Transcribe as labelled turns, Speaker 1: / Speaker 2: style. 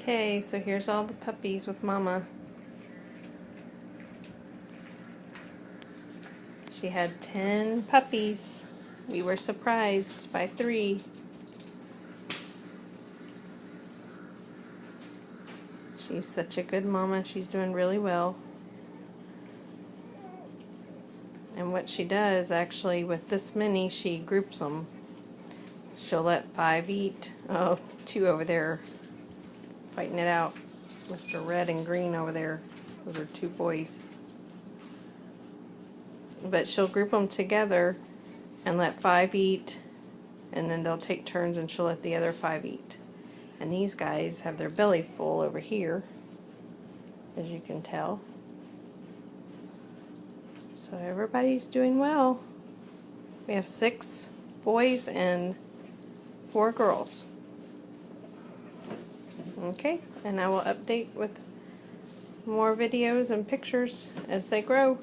Speaker 1: Okay, so here's all the puppies with Mama. She had 10 puppies. We were surprised by 3. She's such a good mama. She's doing really well. And what she does, actually, with this many, she groups them. She'll let 5 eat. Oh, 2 over there fighting it out. Mr. Red and Green over there. Those are 2 boys. But she'll group them together and let 5 eat, and then they'll take turns and she'll let the other 5 eat. And these guys have their belly full over here, as you can tell. So everybody's doing well. We have 6 boys and 4 girls. Okay, and I will update with more videos and pictures as they grow.